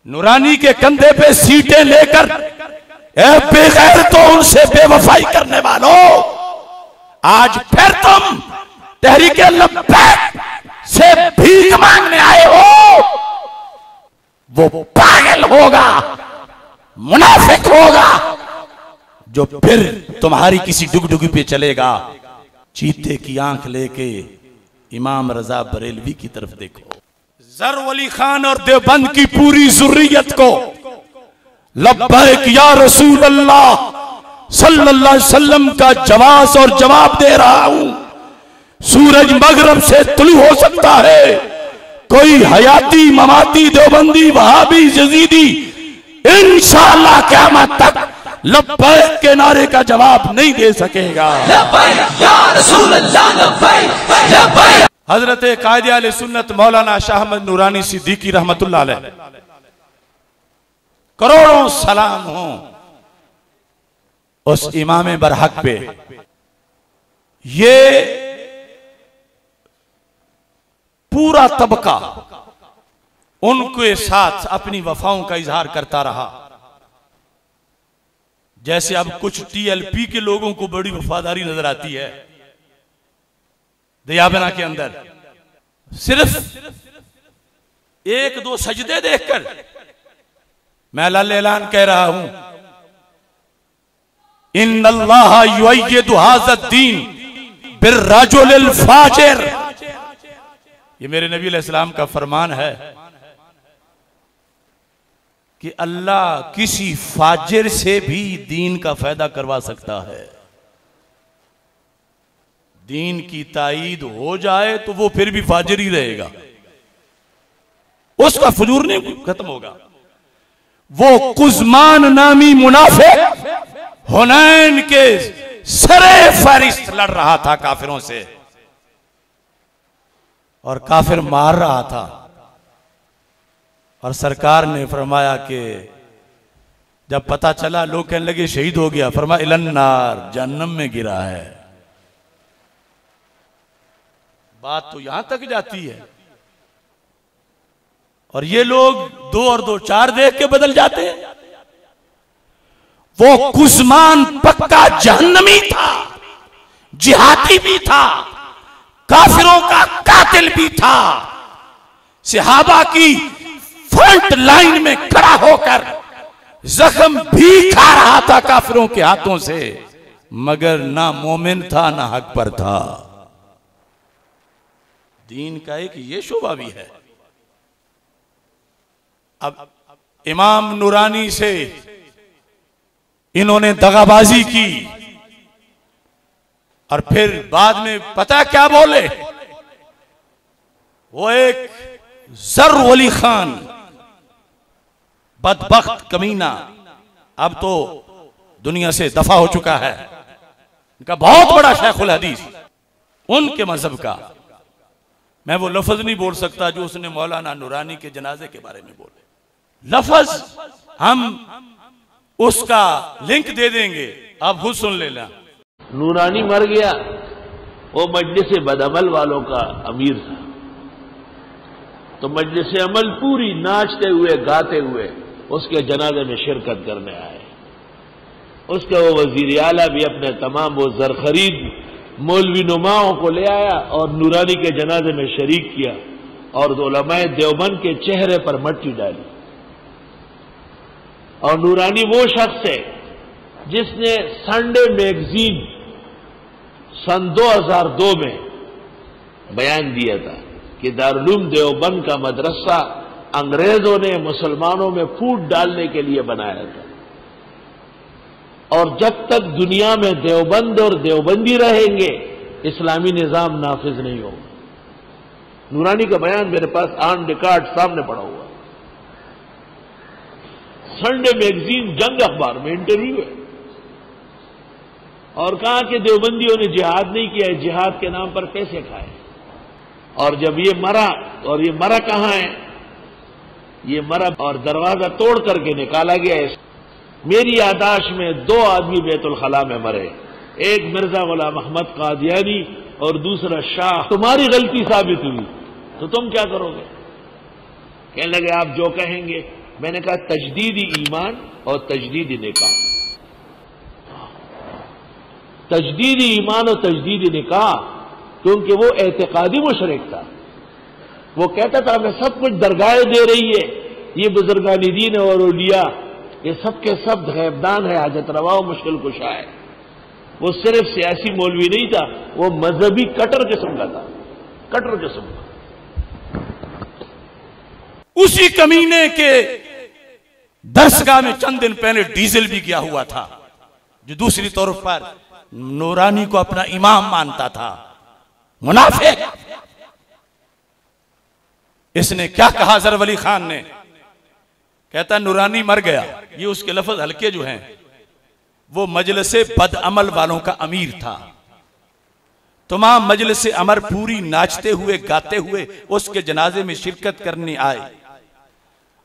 نورانی کے کندھے پہ سیٹیں لے کر اے بے غیر تو ان سے بے وفائی کرنے والوں، آج پھر تم تحریک لبیک سے بھیک مانگنے آئے ہو، وہ پاگل ہوگا، منافق ہوگا جو پھر تمہاری کسی ڈگڈگی پہ چلے گا۔ چیتے کی آنکھ لے کے امام رضا بریلوی کی طرف دیکھو، ظفر علی خان اور دیوبند کی پوری ذریت کو لبیک یا رسول اللہ صلی اللہ علیہ وسلم کا جواز اور جواب دے رہا ہوں۔ سورج مغرب سے طلوع ہو سکتا ہے، کوئی حیاتی مماتی دیوبندی وہابی یزیدی انشاءاللہ قیامت تک لبیک کے نعرے کا جواب نہیں دے سکے گا۔ لبیک یا رسول اللہ، لبیک لبیک۔ حضرت قائد اہل سنت مولانا شاہ احمد نورانی صدیقی رحمت اللہ علیہ، کروڑوں سلام ہوں اس امام برحق پہ۔ یہ پورا طبقہ ان کے ساتھ اپنی وفاؤں کا اظہار کرتا رہا، جیسے اب کچھ ٹی ایل پی کے لوگوں کو بڑی وفاداری نظر آتی ہے دیابنا کے اندر، صرف ایک دو سجدے دیکھ کر میں اعلان کہہ رہا ہوں، ان اللہ یؤید ھذا الدین بالرجل الفاجر، یہ میرے نبی علیہ السلام کا فرمان ہے کہ اللہ کسی فاجر سے بھی دین کا فائدہ کروا سکتا ہے۔ دین کی تائید ہو جائے تو وہ پھر بھی فاجر ہی رہے گا، اس کا فجور نہیں ختم ہوگا۔ وہ قزمان نامی منافق حنین کے سرے فہرست لڑ رہا تھا کافروں سے، اور کافر مار رہا تھا، اور سرکار نے فرمایا کہ جب پتہ چلا لوگ کہنے لگے شہید ہو گیا، فرمایا الی النار، جہنم میں گرا ہے۔ بات تو یہاں تک جاتی ہے، اور یہ لوگ 2 اور 2 4 دیکھ کے بدل جاتے ہیں۔ وہ قزمان پکا جہنمی تھا، جہادی بھی تھا، کافروں کا قاتل بھی تھا، صحابہ کی فرنٹ لائن میں کھڑا ہو کر زخم بھی کھا رہا تھا کافروں کے ہاتھوں سے، مگر نہ مومن تھا نہ حق پر تھا۔ دین کا ایک یہ شعبہ بھی ہے۔ اب امام نورانی سے انہوں نے دغابازی کی، اور پھر بعد میں پتہ کیا بولے؟ وہ ایک ظفر علی خان بدبخت کمینہ اب تو دنیا سے دفع ہو چکا ہے، ان کا بہت بڑا شیخ الحدیث، ان کے مذہب کا میں وہ لفظ نہیں بول سکتا جو اس نے مولانا نورانی کے جنازے کے بارے میں بولے۔ لفظ ہم اس کا لنک دے دیں گے، آپ خود سن لینا۔ نورانی مر گیا، وہ مجلس بدعمل والوں کا امیر تھا، تو مجلس عمل پوری ناچتے ہوئے گاتے ہوئے اس کے جنازے میں شرکت کرنے آئے۔ اس کے وہ وزیر اعلیٰ بھی اپنے تمام وہ زرخرید مولوی نماؤں کو لے آیا اور نورانی کے جنازے میں شریک کیا، اور علماء دیوبند کے چہرے پر مٹی ڈالی۔ اور نورانی وہ شخص ہے جس نے سنڈے میگزین سن 2002 میں بیان دیا تھا کہ دارالعلوم دیوبند کا مدرسہ انگریزوں نے مسلمانوں میں پھوٹ ڈالنے کے لیے بنایا تھا، اور جب تک دنیا میں دیوبند اور دیوبندی رہیں گے اسلامی نظام نافذ نہیں ہوگا۔ نورانی کا بیان میرے پاس آن ریکارڈ سامنے پڑا ہوا، سنڈے میگزین جنگ اخبار میں انٹرویو ہے، اور کہا کہ دیوبندیوں نے جہاد نہیں کیا ہے، جہاد کے نام پر پیسے کھائے، اور جب یہ مرا، اور یہ مرا کہاں ہے؟ یہ مرا اور دروازہ توڑ کر کے نکالا گیا ہے۔ میری یادداشت میں 2 آدمی بیت الخلاء میں مرے، ایک مرزا غلام احمد قادیانی اور دوسرا شاہ۔ تمہاری غلطی ثابت ہوئی تو تم کیا کرو گے؟ کہنے لگے آپ جو کہیں گے میں نے کہا تجدید ایمان اور تجدید نکاح. تجدید ایمان اور تجدید نکاح، کیونکہ وہ اعتقادی مشرک تھا. وہ کہتا تھا ہمیں سب کچھ درگاہیں دے رہی ہے، یہ بزرگان دین اور اولیاء یہ سب کے سب غیبدان ہے، حاجت روا و مشکل کشا ہے. وہ صرف سیاسی مولوی نہیں تھا، وہ مذہبی کٹر قسم کا تھا، کٹر قسم کا. اسی کمینے کے درسگاہ میں چند دن پہلے ڈیزل بھی گیا ہوا تھا، جو دوسری طور پر نورانی کو اپنا امام مانتا تھا. منافق. اس نے کیا کہا ظر ولی خان نے؟ کہتا نورانی مر گیا. یہ اس کے لفظ ہلکے جو ہیں، وہ مجلس بد عمل والوں کا امیر تھا. تمام مجلس امر پوری ناچتے ہوئے گاتے ہوئے اس کے جنازے میں شرکت کرنے آئے،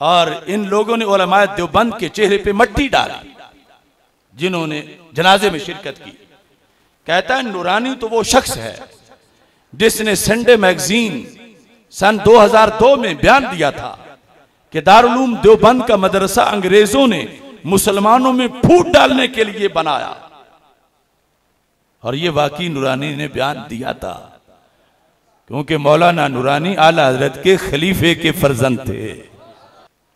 اور ان لوگوں نے علماء دیوبند کے چہرے پہ مٹی ڈالی جنہوں نے جنازے میں شرکت کی. کہتا ہے نورانی تو وہ شخص ہے جس نے سنڈے میگزین سن 2002 میں بیان دیا تھا کہ دارالعلوم دیوبند کا مدرسہ انگریزوں نے مسلمانوں میں پھوٹ ڈالنے کے لیے بنایا. اور یہ واقعی نورانی نے بیان دیا تھا، کیونکہ مولانا نورانی اعلیٰ حضرت کے خلیفے کے فرزند تھے.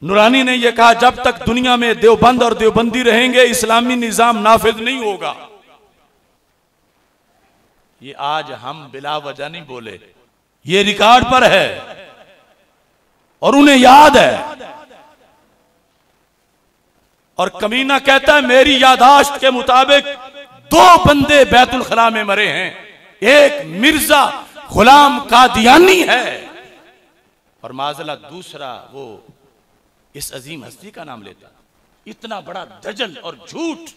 نورانی نے یہ کہا جب تک دنیا میں دیوبند اور دیوبندی رہیں گے اسلامی نظام نافذ نہیں ہوگا. یہ آج ہم بلا وجہ نہیں بولے، یہ ریکارڈ پر ہے اور انہیں یاد ہے. اور کمینہ کہتا ہے میری یادداشت کے مطابق 2 بندے بیت الخلاء میں مرے ہیں، ایک مرزا غلام قادیانی ہے اور معاذاللہ دوسرا وہ اس عظیم ہستی کا نام لیتا. اتنا بڑا دجل اور جھوٹ.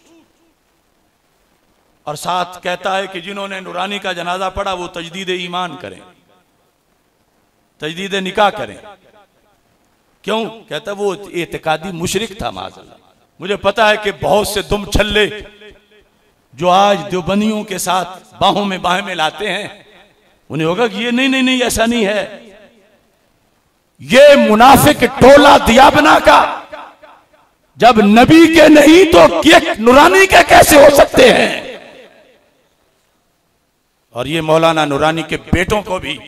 اور ساتھ کہتا ہے کہ جنہوں نے نورانی کا جنازہ پڑھا وہ تجدید ایمان کریں، تجدید نکاح کریں. کیوں؟ کہتا ہے وہ اعتقادی مشرک تھا معاذاللہ. مجھے پتا ہے کہ بہت سے دم چھلے جو آج دیوبندیوں کے ساتھ باہوں میں باہیں میں لاتے ہیں انہیں ہوگا کہ یہ نہیں ایسا نہیں ہے. یہ منافق ٹولہ دیابنا کا جب نبی کے نہیں تو نورانی کے کیسے ہو سکتے ہیں؟ اور یہ مولانا نورانی کے بیٹوں کو بھی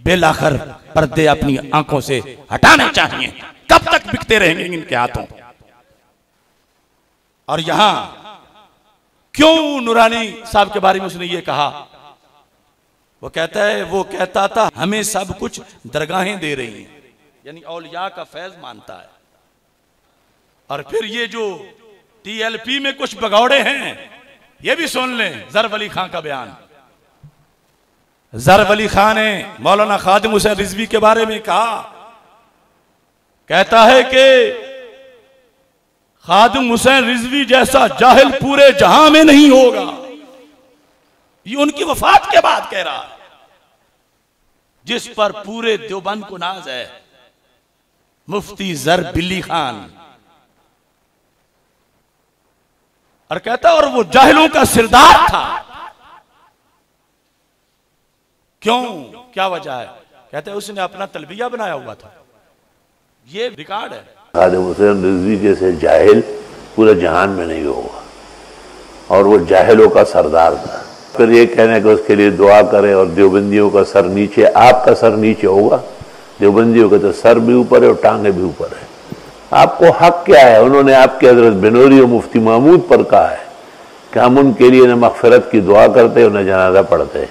بالآخر پردے اپنی آنکھوں سے ہٹانے چاہیے. کب تک بکتے رہیں گے ان کے ہاتھوں؟ اور یہاں کیوں نورانی صاحب کے بارے میں اس نے یہ کہا؟ وہ کہتا تھا ہمیں سب کچھ درگاہیں دے رہی ہیں، یعنی اولیاء کا فیض مانتا ہے. اور پھر یہ جو ٹی ایل پی میں کچھ بگوڑے ہیں یہ بھی سن لیں. ظر ولی خان کا بیان. ظر ولی خان نے مولانا خادم حسین رضوی کے بارے میں کہا، کہتا ہے کہ خادم حسین رضوی جیسا جاہل پورے جہاں میں نہیں ہوگا. یہ ان کی وفات کے بعد کہہ رہا ہے، جس پر پورے دیوبند کو ناز ہے. مفتی ظر بلی خان. اور کہتا اور وہ جاہلوں کا سردار تھا. کیوں؟ کیا وجہ ہے؟ کہتے ہیں اس نے اپنا تلبیہ بنایا ہوا تھا. یہ ریکارڈ ہے. خادم حسین رضوی جیسے جاہل پورے جہان میں نہیں ہوگا، اور وہ جاہلوں کا سردار تھا. پھر یہ کہنا کہ اس کے لیے دعا کریں اور دیوبندیوں کا سر نیچے، آپ کا سر نیچے ہوگا، دیوبندیوں کا تو سر بھی اوپر ہے اور ٹانگیں بھی اوپر ہے. آپ کو حق کیا ہے؟ انہوں نے آپ کے حضرت بنوری اور مفتی محمود پر کہا ہے کہ ہم ان کے لیے نہ مغفرت کی دعا کرتے اور نہ جنازہ پڑھتے،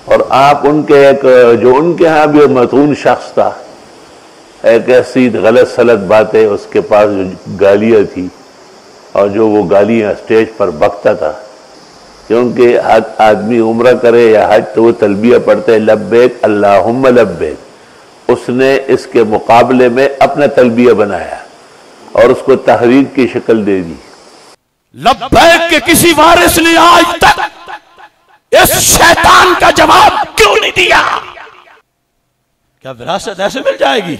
اور آپ ان کے ایک جو ان کے ہاں بھی متون شخص تھا، ایک ایسی غلط سلط باتیں اس کے پاس جو گالیاں تھی، اور جو وہ گالیاں اسٹیج پر بکتا تھا، کیونکہ آدمی عمرہ کرے یا حج تو وہ تلبیہ پڑھتے لبیک اللہم لبیک. اس نے اس کے مقابلے میں اپنا تلبیہ بنایا اور اس کو تحریک کی شکل دے دی. لبیک کے کسی وارث نے آج تک اس شیطان کا جواب کیوں نہیں دیا؟ کیا وراثت ایسے مل جائے گی؟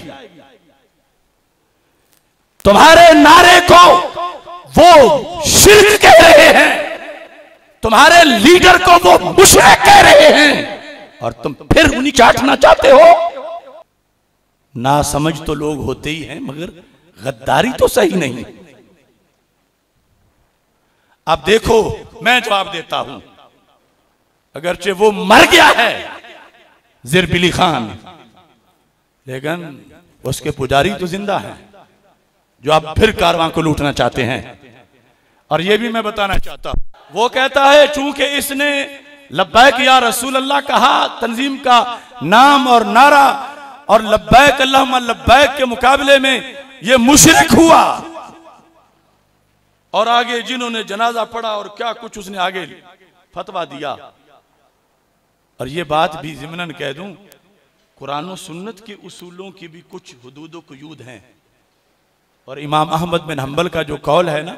تمہارے نعرے کو وہ شرک کہہ رہے ہیں، تمہارے لیڈر کو وہ مشرک کہہ رہے ہیں، اور تم پھر انہیں چاٹنا چاہتے ہو. ناسمجھ تو لوگ ہوتے ہی ہیں مگر غداری تو صحیح نہیں. اب دیکھو میں جواب دیتا ہوں، اگرچہ وہ مر گیا ہے زربیلی خان، لیکن اس کے پجاری تو زندہ ہیں جو اب پھر کارواں کو لوٹنا چاہتے ہیں. اور یہ بھی میں بتانا چاہتا ہوں، وہ کہتا ہے چونکہ اس نے لبیک یا رسول اللہ کہا، تنظیم کا نام اور نعرہ، اور لبیک اللہم لبیک کے مقابلے میں یہ مشرک ہوا. اور آگے جنہوں نے جنازہ پڑھا اور کیا کچھ اس نے آگے فتویٰ دیا. اور یہ بات بھی ضمناً کہہ دوں، قرآن و سنت کے اصولوں کی بھی کچھ حدود و قیود ہیں. اور امام احمد بن حنبل کا جو قول ہے نا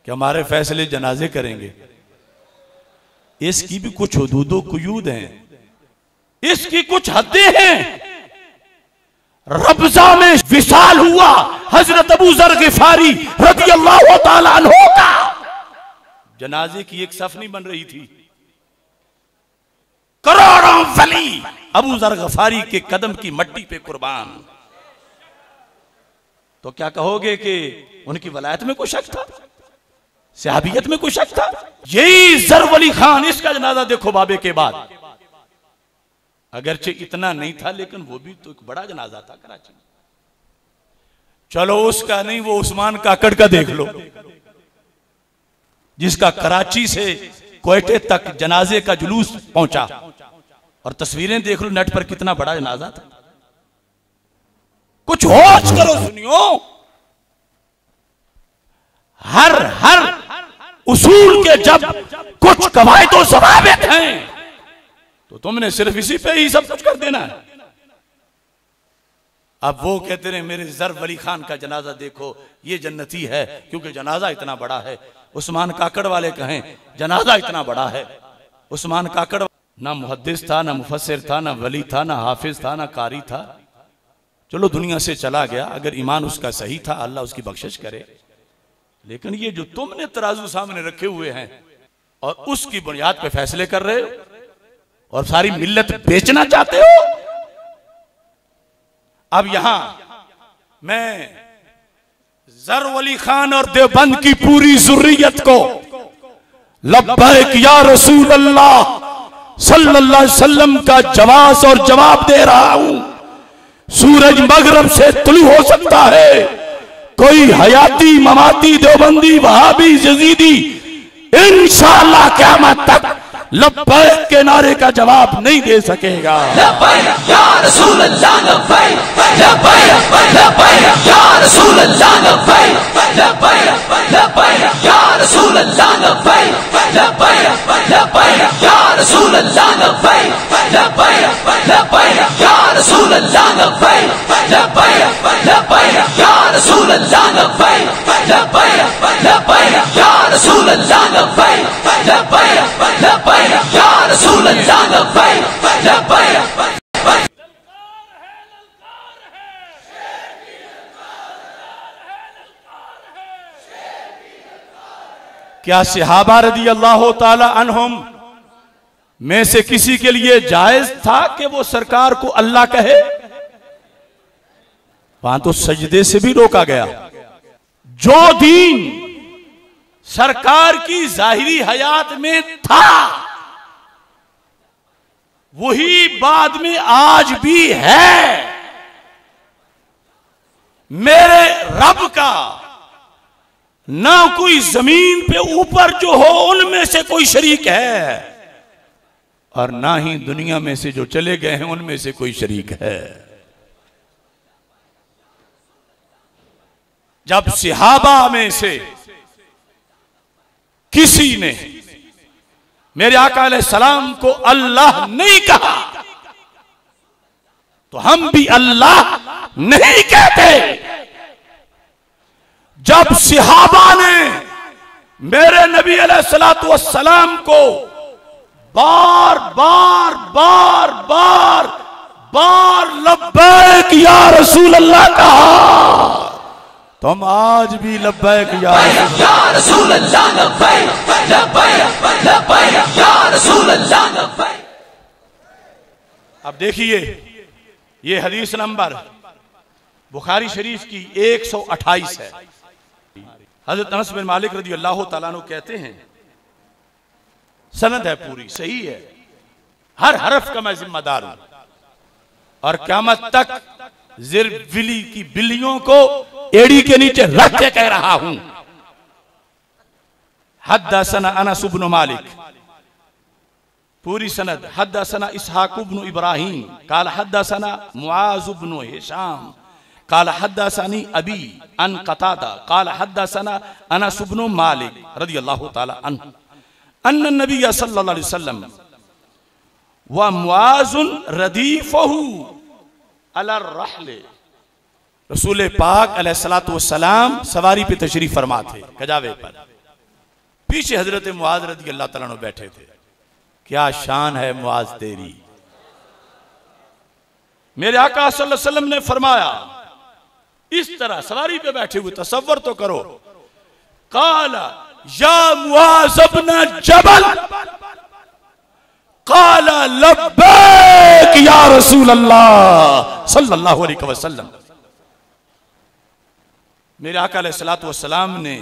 کہ ہمارے فیصلے جنازے کریں گے، اس کی بھی کچھ حدود و قیود ہیں، اس کی کچھ حدیں ہیں. ربضہ میں وصال ہوا حضرت ابو ذر غفاری رضی اللہ تعالیٰ عنہ کا، جنازے کی ایک صف نہیں بن رہی تھی، کروڑوں ولی ابو ذر غفاری کے قدم کی مٹی پہ قربان. تو کیا کہو گے کہ ان کی ولایت میں کوئی شک تھا، صحابیت میں کوئی شک تھا؟ یہی ذر ولی خان، اس کا جنازہ دیکھو بابے کے بعد، اگرچہ اتنا نہیں تھا لیکن وہ بھی تو ایک بڑا جنازہ تھا کراچی میں. چلو اس کا نہیں، وہ عثمان کاکڑ کا دیکھ لو، جس کا کراچی سے کوئٹے تک جنازے کا جلوس پہنچا، اور تصویریں دیکھ لو نیٹ پر، کتنا بڑا جنازہ تھا. کچھ ہوش کرو سنیو، ہر اصول کے جب کچھ قواعد و ضوابط ہیں تو تم نے صرف اسی پہ ہی سب کچھ کر دینا ہے. اب وہ کہتے ہیں میرے ذر ولی خان کا جنازہ دیکھو، یہ جنتی ہے کیونکہ جنازہ اتنا بڑا ہے. عثمان کاکڑ والے کہیں جنازہ اتنا بڑا ہے. عثمان کاکڑ نہ محدث تھا، نہ مفسر تھا، نہ ولی تھا، نہ حافظ تھا، نہ قاری تھا. چلو دنیا سے چلا گیا، اگر ایمان اس کا صحیح تھا اللہ اس کی بخشش کرے. لیکن یہ جو تم نے ترازو سامنے رکھے ہوئے ہیں اور اس کی بنیاد پہ فیصلے کر رہے ہو اور ساری ملت بیچنا چاہتے ہو. اب یہاں میں ذر ولی خان اور دیوبند کی پوری ذریت کو لبیک یا رسول اللہ صلی اللہ علیہ وسلم کا جواز اور جواب دے رہا ہوں. سورج مغرب سے طلوع ہو سکتا ہے، کوئی حیاتی مماتی دیوبندی وہابی یزیدی انشاءاللہ قیامت تک لبیک کے نعرے کا جواب نہیں دے سکے گا. لبیک یا رسول اللہ لبیک، لبیک لبیک یا رسول اللہ لبیک، لبیک لبیک یا رسول اللہ لبیک، لبیک لبیک یا رسول اللہ لبیک، لبیک لبیک یا رسول اللہ لبیک، لبیک لبیک یا رسول اللہ لبیک، لبیک لبیک یا رسول اللہ لبیک، لبیک لبیک یا رسول اللہ لبیک، لبیک. کیا صحابہ رضی اللہ تعالی عنہم میں سے کسی کے لیے جائز تھا کہ وہ سرکار کو اللہ کہے؟ وہاں تو سجدے سے بھی روکا گیا. جو دین سرکار کی ظاہری حیات میں تھا وہی بعد میں آج بھی ہے. میرے رب کا نہ کوئی زمین پہ اوپر جو ہو ان میں سے کوئی شریک ہے، اور نہ ہی دنیا میں سے جو چلے گئے ہیں ان میں سے کوئی شریک ہے. جب صحابہ میں سے کسی نے میرے آقا علیہ السلام کو اللہ نہیں کہا تو ہم بھی اللہ نہیں کہتے. جب صحابہ نے میرے نبی علیہ السلام کو بار بار بار بار بار لبیک یا رسول اللہ کہا تو ہم آج بھی لبیک یا رسول اللہ لبیک، لبیک لبیک یا رسول اللہ لبیک. اب دیکھیے یہ حدیث نمبر بخاری شریف کی 128 ہے. حضرت انس بن مالک رضی اللہ تعالیٰ عنہ کہتے ہیں، سند ہے پوری، صحیح ہے، ہر حرف کا میں ذمہ دار ہوں اور قیامت تک زر ولی کی بلیوں کو ایڑی کے نیچے رکھ کے کہہ رہا ہوں. حدثنا انس بن مالک، پوری سند. حدثنا اسحاق بن ابراہیم قال حدثنا معاذ بن ہشام قال حدثني ابي عن قتادة قال حدثنا انس بن مالك رضي الله تعالى عنه ان النبي صلى الله عليه وسلم ومعاذ رديفه على الرحل، رسول پاک علیہ الصلوۃ والسلام سواری پہ تشریف فرما تھے، کجاوے پر. پیچھے حضرت معاذ رضی اللہ تعالیٰ عنہ بیٹھے تھے. کیا شان ہے معاذ تیری. میرے آقا صلی اللہ علیہ وسلم نے فرمایا، اس طرح سواری پہ بیٹھے ہوئے تصور تو کرو، قال یا معاذ بن جبل قال لبیک یا رسول اللہ صلی اللہ علیہ وسلم. میرے آقا علیہ الصلوۃ والسلام نے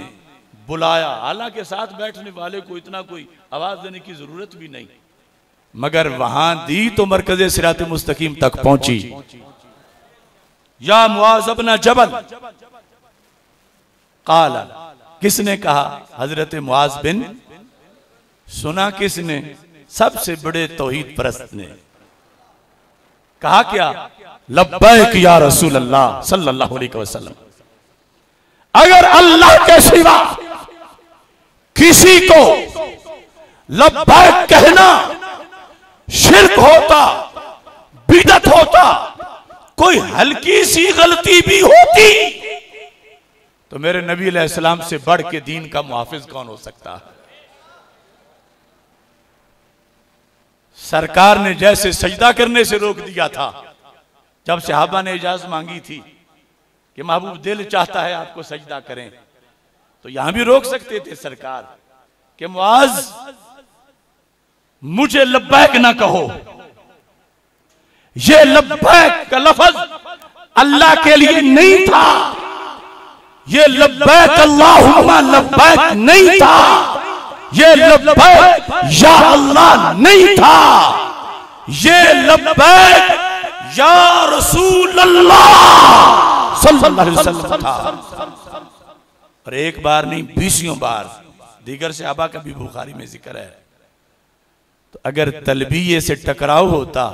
بلایا، حالانکہ ساتھ بیٹھنے والے کو اتنا کوئی آواز دینے کی ضرورت بھی نہیں، مگر وہاں دی تو مرکز صراط مستقیم تک پہنچی. یا معاذ بن جبل، قال، کس نے کہا؟ حضرت معاذ بن. سنا کس نے؟ سب سے بڑے توحید پرست نے. کہا کیا؟ لبیک یا رسول اللہ صلی اللہ علیہ وسلم. اگر اللہ کے سوا کسی کو لبیک کہنا شرک ہوتا، بدعت ہوتا، کوئی ہلکی سی غلطی بھی ہوتی، تو میرے نبی علیہ السلام سے بڑھ کے دین کا محافظ کون ہو سکتا ہے؟ سرکار نے جیسے سجدہ کرنے سے روک دیا تھا جب صحابہ نے اجازت مانگی تھی کہ محبوب دل چاہتا ہے آپ کو سجدہ کریں، تو یہاں بھی روک سکتے تھے سرکار کہ معاذ مجھے لبیک نہ کہو. یہ لبیک کا لفظ اللہ کے لیے نہیں تھا، یہ لبیک اللہم لبیک نہیں تھا، یہ لبیک یا اللہ نہیں تھا، یہ لبیک یا رسول اللہ صلی اللہ علیہ وسلم تھا. اور ایک بار نہیں، 20 بار دیگر صحابہ کا بھی بخاری میں ذکر ہے. تو اگر تلبیہ سے ٹکراؤ ہوتا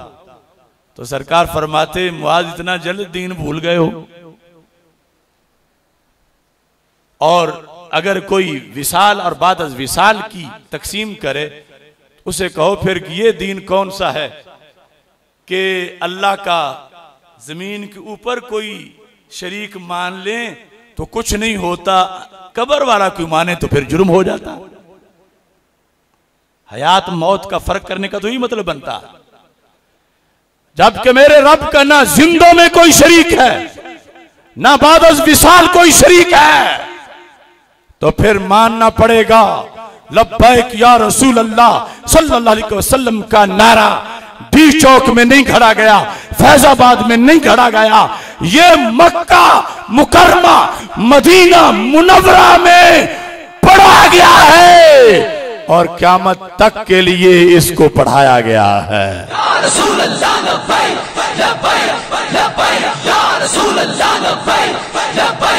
تو سرکار فرماتے معاذ اتنا جلد دین بھول گئے ہو. اور اگر کوئی وصال اور بعد از وصال کی تقسیم کرے، اسے کہو پھر یہ دین کون سا ہے کہ اللہ کا زمین کے اوپر کوئی شریک مان لیں تو کچھ نہیں ہوتا، قبر والا کوئی مانے تو پھر جرم ہو جاتا. حیات موت کا فرق کرنے کا تو ہی مطلب بنتا. جبکہ میرے رب کا نہ زندوں میں کوئی شریک ہے، نہ بعد از وصال کوئی شریک ہے، تو پھر ماننا پڑے گا. لبیک یا رسول اللہ صلی اللہ علیہ وسلم کا نعرہ ڈی چوک میں نہیں کھڑا گیا، فیض آباد میں نہیں کھڑا گیا، یہ مکہ مکرمہ مدینہ منورہ میں پڑھا گیا ہے اور قیامت تک کے لیے اس کو پڑھایا گیا ہے. یا رسول اللہ لبیک لبیک لبیک یا رسول اللہ لبیک لبیک